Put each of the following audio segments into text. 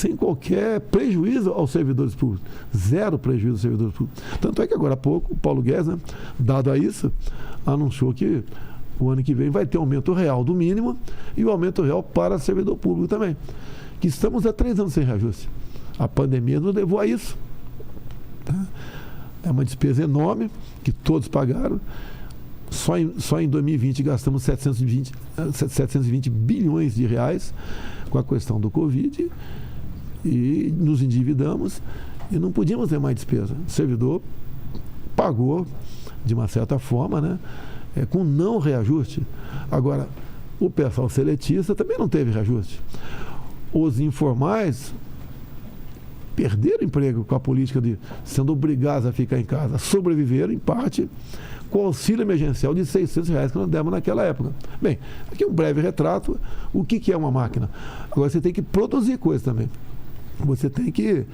sem qualquer prejuízo aos servidores públicos. Zero prejuízo aos servidores públicos. Tanto é que agora há pouco o Paulo Guedes, né, dado a isso, anunciou que o ano que vem vai ter aumento real do mínimo e o aumento real para servidor público também. Que estamos há 3 anos sem reajuste. A pandemia nos levou a isso. Tá? É uma despesa enorme que todos pagaram. Só em 2020 gastamos 720 bilhões de reais com a questão do Covid e nos endividamos e não podíamos ter mais despesa. O servidor pagou de uma certa forma, né? Com não reajuste. Agora, o pessoal seletista também não teve reajuste. Os informais perderam emprego com a política de sendo obrigados a ficar em casa, sobreviveram em parte com o auxílio emergencial de R$600 que nós demos naquela época. Bem, aqui um breve retrato, o que é uma máquina? Agora você tem que produzir coisas também. Você tem que,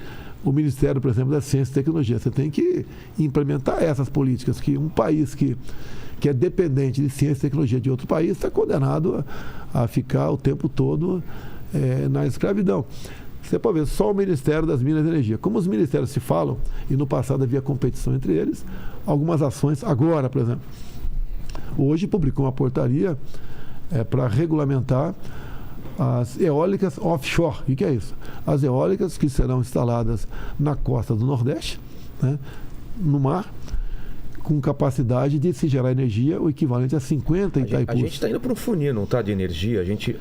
o Ministério, por exemplo, da Ciência e Tecnologia, você tem que implementar essas políticas, que um país que é dependente de ciência e tecnologia de outro país está condenado a ficar o tempo todo na escravidão. Você pode ver só o Ministério das Minas e Energia. Como os ministérios se falam, e no passado havia competição entre eles, algumas ações, agora, por exemplo, hoje publicou uma portaria para regulamentar as eólicas offshore. O que é isso? As eólicas que serão instaladas na costa do Nordeste, né, no mar, com capacidade de se gerar energia o equivalente a 50 Itaipus. A gente está indo para um funil, não está, de energia. A gente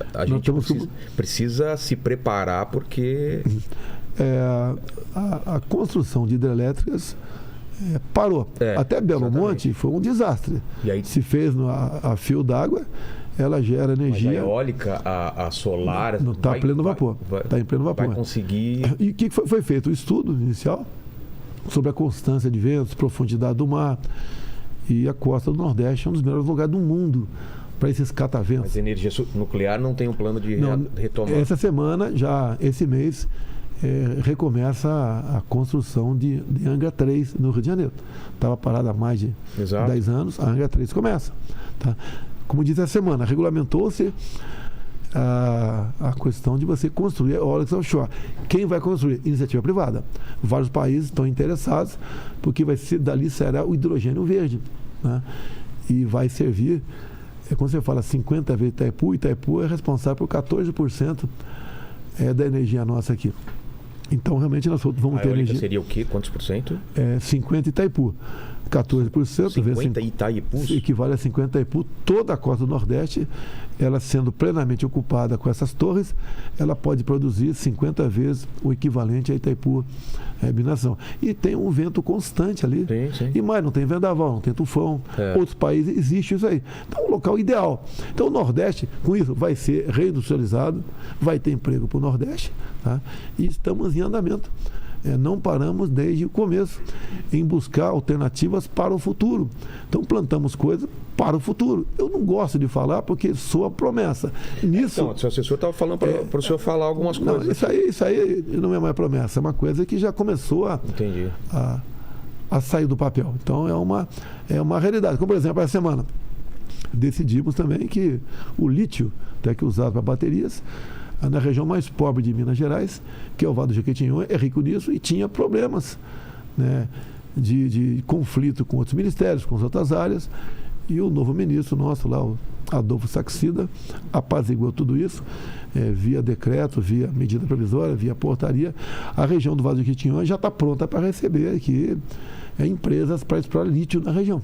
precisa se preparar porque... A construção de hidrelétricas parou. Até Belo Monte foi um desastre. E aí, se fez a fio d'água, ela gera energia... Mas a eólica, a solar... Não está em pleno vapor. Está em pleno vapor. Vai conseguir... E o que foi feito? O estudo inicial sobre a constância de ventos, profundidade do mar, e a costa do Nordeste é um dos melhores lugares do mundo para esses cataventos. Mas a energia nuclear não tem um plano de retomar? Essa semana, já esse mês, recomeça a construção de Angra 3 no Rio de Janeiro. Estava parada há mais de 10 anos, a Angra 3 começa. Tá? Como diz essa semana, regulamentou-se a questão de você construir eólicas offshore. Quem vai construir? Iniciativa privada. Vários países estão interessados, porque dali será o hidrogênio verde, né? E vai servir, quando você fala 50 vezes Itaipu é responsável por 14% da energia nossa aqui. Então, realmente, nós vamos ter energia. Seria o quê? Quantos por cento? 50 Itaipu. 14%. 50 Itaipus? Equivale a 50 Itaipu. Toda a costa do Nordeste, ela sendo plenamente ocupada com essas torres, ela pode produzir 50 vezes o equivalente a Itaipu Binação. E tem um vento constante ali. Sim. E mais, não tem vendaval, não tem tufão. Outros países existe isso aí. Então, é um local ideal. Então, o Nordeste, com isso, vai ser reindustrializado, vai ter emprego para o Nordeste, tá? E estamos em andamento. Não paramos desde o começo em buscar alternativas para o futuro. Então, plantamos coisas para o futuro. Eu não gosto de falar porque soa promessa. Nisso, então, o seu assessor estava falando para o senhor falar algumas coisas. Não, isso aí não é mais promessa, é uma coisa que já começou a sair do papel. Então, é uma realidade. Como, por exemplo, essa semana, decidimos também que o lítio, até que usado para baterias, na região mais pobre de Minas Gerais, que é o Vale do Jequitinhonha, é rico nisso e tinha problemas, né, de conflito com outros ministérios, com as outras áreas, e o novo ministro nosso lá, o Adolfo Saxida, apaziguou tudo isso, via decreto, via medida provisória, via portaria. A região do Vale do Jequitinhonha já está pronta para receber aqui empresas para explorar lítio na região.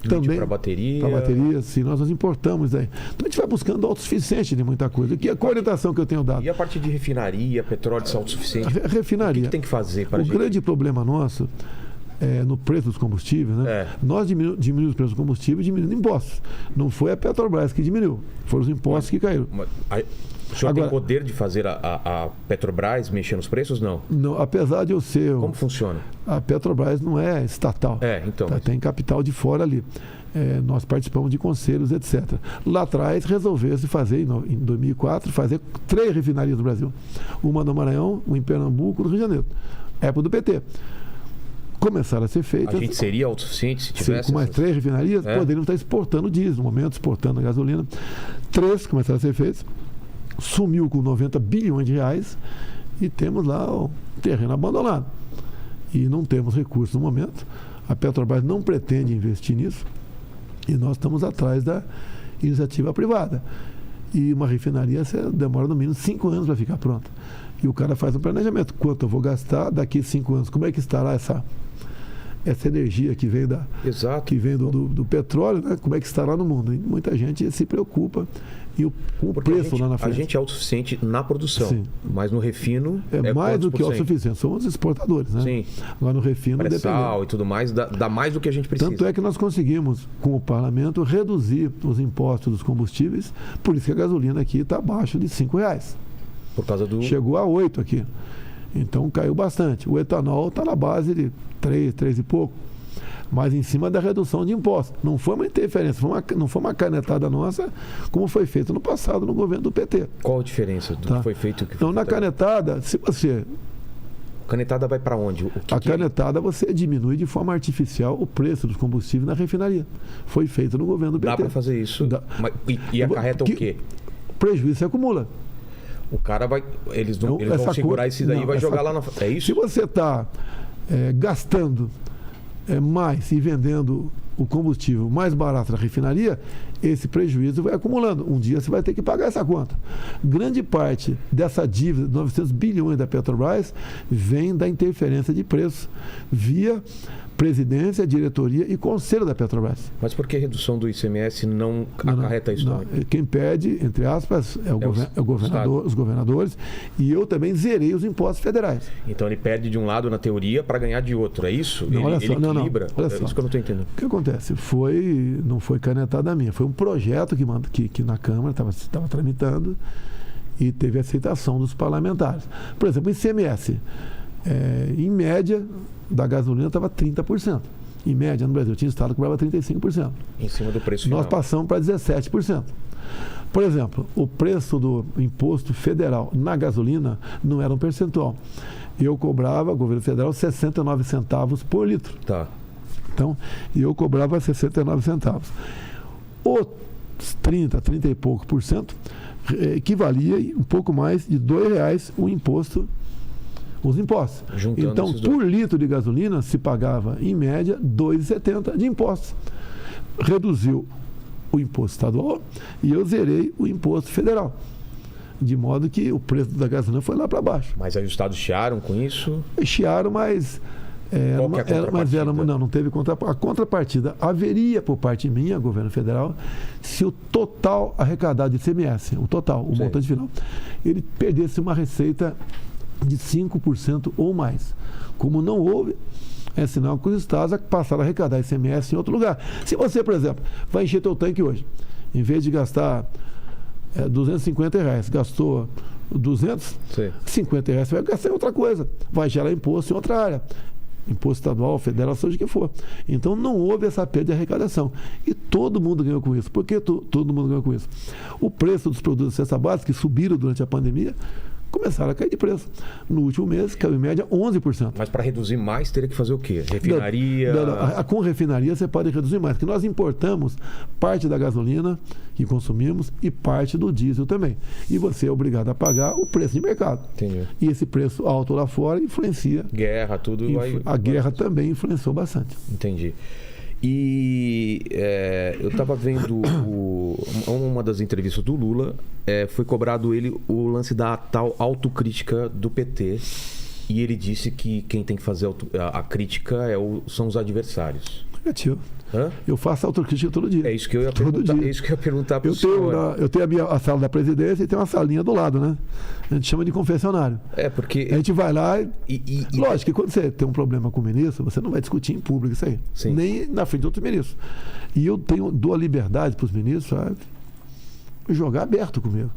Também para bateria. Para bateria, sim, nós importamos aí. Então a gente vai buscando autossuficiente de muita coisa. Que é a orientação que eu tenho dado. E a partir de refinaria, petróleo de autossuficiente? Refinaria. O que tem que fazer para o grande problema nosso é no preço dos combustíveis, né? Nós diminuímos o preço do combustível diminuindo impostos. Não foi a Petrobras que diminuiu, foram os impostos que caíram. O senhor tem poder de fazer a Petrobras mexer nos preços? Não, apesar de eu ser... Como funciona? A Petrobras não é estatal. Então. Tem capital de fora ali. Nós participamos de conselhos, etc. Lá atrás resolveu-se fazer, em 2004, fazer 3 refinarias no Brasil. Uma no Maranhão, uma em Pernambuco, no Rio de Janeiro. Época do PT. Começaram a ser feitas... A gente seria autossuficiente se tivesse... Com mais 3 refinarias, poderíamos estar exportando diesel, no momento, exportando gasolina. 3 começaram a ser feitas. sumiu com 90 bilhões de reais e temos lá o terreno abandonado. E não temos recursos no momento. A Petrobras não pretende investir nisso e nós estamos atrás da iniciativa privada. E uma refinaria demora no mínimo 5 anos para ficar pronta. E o cara faz um planejamento. Quanto eu vou gastar daqui a 5 anos? Como é que estará essa energia que vem, do petróleo, né? Como é que estará no mundo? E muita gente se preocupa com o preço lá na frente. A gente é autossuficiente na produção, sim, mas no refino é mais do que autossuficiente. Somos exportadores, né? Sim. Agora no refino depende. Sal e tudo mais, dá mais do que a gente precisa. Tanto é que nós conseguimos, com o parlamento, reduzir os impostos dos combustíveis, por isso que a gasolina aqui está abaixo de R$5. Por causa do... Chegou a 8 aqui. Então caiu bastante. O etanol está na base de 3 e pouco. Mas em cima da redução de impostos. Não foi uma interferência, não foi uma canetada nossa, como foi feito no passado no governo do PT. Qual a diferença do que foi feito? Então, na canetada, se você... Canetada vai para onde? Canetada você diminui de forma artificial o preço dos combustíveis na refinaria. Foi feito no governo do PT. Dá para fazer isso? E acarreta o quê? Prejuízo se acumula. O cara vai... Eles vão segurar esse daí e vai jogar lá na... É isso? Se você está gastando mais e vendendo o combustível mais barato na refinaria, esse prejuízo vai acumulando. Um dia você vai ter que pagar essa conta. Grande parte dessa dívida de 900 bilhões da Petrobras vem da interferência de preço via presidência, diretoria e conselho da Petrobras. Mas por que a redução do ICMS não acarreta isso também? Quem pede, entre aspas, é o governador, os governadores, e eu também zerei os impostos federais. Então ele perde de um lado na teoria para ganhar de outro, é isso? Não, ele equilibra? Olha É só. isso que eu não estou entendendo. O que acontece? Não foi canetada minha, foi um projeto que na Câmara estava tramitando e teve aceitação dos parlamentares. Por exemplo, o ICMS, em média, da gasolina estava 30%. Em média, no Brasil, tinha estado que cobrava 35%. Em cima do preço final. Nós passamos para 17%. Por exemplo, o preço do imposto federal na gasolina não era um percentual. Eu cobrava, o governo federal, 69 centavos por litro. Tá. Então, eu cobrava 69 centavos. Os 30 e pouco por cento equivalia um pouco mais de R$2 o imposto, os impostos. Juntando então, por litro de gasolina, se pagava, em média, R$2,70 de impostos. Reduziu o imposto estadual e eu zerei o imposto federal. De modo que o preço da gasolina foi lá para baixo. Mas aí os estados chiaram com isso? Chiaram, mas... não teve contrapartida. A contrapartida haveria por parte minha, governo federal, se o total arrecadado de ICMS, o montante final, ele perdesse uma receita de 5% ou mais. Como não houve, é sinal que os estados passaram a arrecadar ICMS em outro lugar. Se você, por exemplo, vai encher teu tanque hoje, em vez de gastar R$250, gastou 200, R$50 você vai gastar em outra coisa. Vai gerar imposto em outra área. Imposto estadual, federal, seja o que for. Então não houve essa perda de arrecadação. E todo mundo ganhou com isso. Por que todo mundo ganhou com isso? O preço dos produtos de cesta básica, que subiram durante a pandemia, começaram a cair de preço. No último mês, caiu em média 11%. Mas para reduzir mais, teria que fazer o quê? Refinaria? Não. Com refinaria você pode reduzir mais, porque nós importamos parte da gasolina que consumimos e parte do diesel também. E você é obrigado a pagar o preço de mercado. Entendi. E esse preço alto lá fora influencia. Guerra, tudo. A guerra também influenciou bastante. Entendi. E eu estava vendo uma das entrevistas do Lula, foi cobrado ele o lance da tal autocrítica do PT, e ele disse que quem tem que fazer a crítica são os adversários. Negativo. Eu faço autocrítica todo dia. É isso que eu ia perguntar. É isso que eu ia perguntar para o senhor. Eu tenho a sala da presidência e tem uma salinha do lado, né? A gente chama de confessionário. Porque... A gente vai lá lógico que quando você tem um problema com o ministro, você não vai discutir em público isso aí. Sim. Nem na frente de outros ministros. E eu dou a liberdade para os ministros, sabe? Jogar aberto comigo.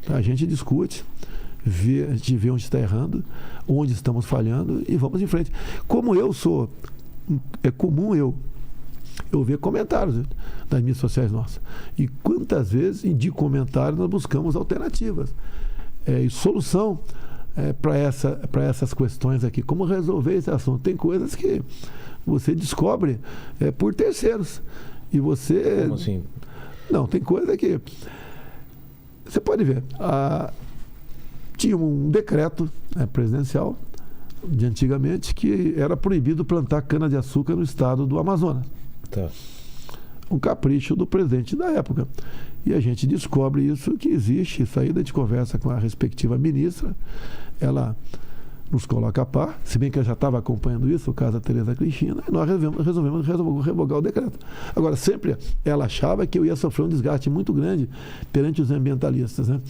A gente discute, a gente vê onde está errando, onde estamos falhando e vamos em frente. Como eu sou... É comum eu ver comentários nas mídias sociais nossas. E quantas vezes, de comentários, nós buscamos alternativas e solução para essas questões aqui. Como resolver esse assunto? Tem coisas que você descobre por terceiros. E você... Como assim? Não, tem coisa que... você pode ver, tinha um decreto, né, presidencial de antigamente que era proibido plantar cana-de-açúcar no estado do Amazonas. Tá. Um capricho do presidente da época. E a gente descobre isso, que existe isso aí, a gente conversa com a respectiva ministra, ela nos coloca a par, se bem que eu já estava acompanhando isso, o caso da Tereza Cristina, e nós resolvemos revogar o decreto. Agora, sempre ela achava que eu ia sofrer um desgaste muito grande perante os ambientalistas, né?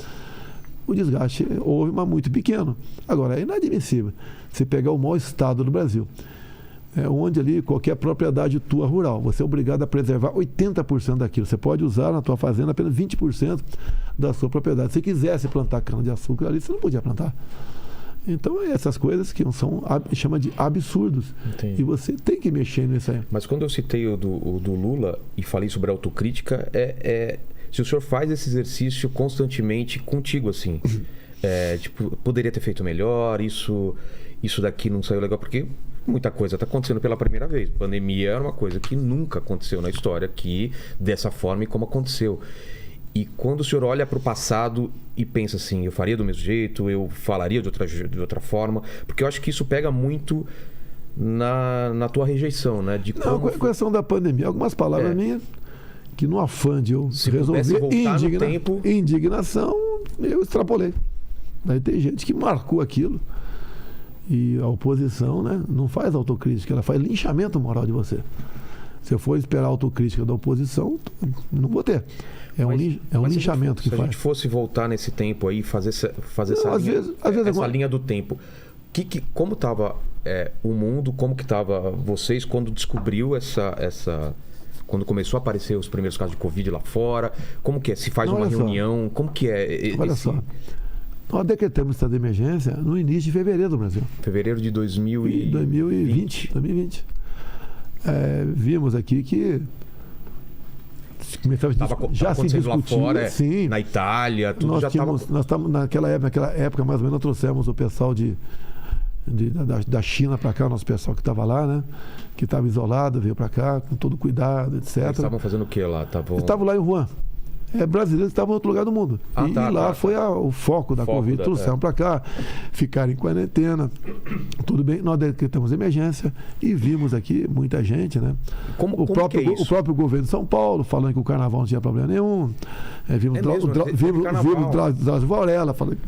O desgaste houve, mas muito pequeno. Agora, é inadmissível você pegar o maior estado do Brasil, onde ali qualquer propriedade tua rural, você é obrigado a preservar 80% daquilo. Você pode usar na tua fazenda apenas 20% da sua propriedade. Se quisesse plantar cana-de-açúcar ali, você não podia plantar. Então, essas coisas que chama de absurdos. Entendi. E você tem que mexer nisso aí. Mas quando eu citei o do Lula e falei sobre autocrítica, se o senhor faz esse exercício constantemente contigo, assim, tipo, poderia ter feito melhor, isso daqui não saiu legal, porque muita coisa está acontecendo pela primeira vez. Pandemia era uma coisa que nunca aconteceu na história aqui, dessa forma e como aconteceu. E quando o senhor olha para o passado e pensa assim, eu faria do mesmo jeito, eu falaria de outra forma, porque eu acho que isso pega muito na tua rejeição, né? De não, com a questão da pandemia, algumas palavras minhas, que no afã de eu resolver indignação, eu extrapolei. Daí tem gente que marcou aquilo. E a oposição, né, não faz autocrítica, ela faz linchamento moral de você. Se eu for esperar autocrítica da oposição, não vou ter. É um linchamento que faz. Se a gente fosse voltar nesse tempo aí, fazer não, essa linha do tempo, como estava o mundo, como que estava vocês quando descobriu quando começou a aparecer os primeiros casos de Covid lá fora? Como que é? Se faz uma reunião? Como que é? Olha só. Nós decretamos o estado de emergência no início de fevereiro do Brasil. Fevereiro de 2020. Vimos aqui que já se discutiu lá fora, sim, na Itália, tudo nós já estava... Nós estávamos naquela época, mais ou menos, nós trouxemos o pessoal da China para cá, o nosso pessoal que estava lá, né? Que estava isolado, veio para cá com todo cuidado, etc. Eles estavam fazendo o que lá? Estavam lá em Wuhan. Brasileiros que estavam em outro lugar do mundo. Lá foi o foco da Covid. Trouxeram para cá, ficaram em quarentena. Tudo bem, nós decretamos emergência e vimos aqui muita gente, né? O próprio governo de São Paulo falando que o carnaval não tinha problema nenhum. Vimos Drauzio Varela falando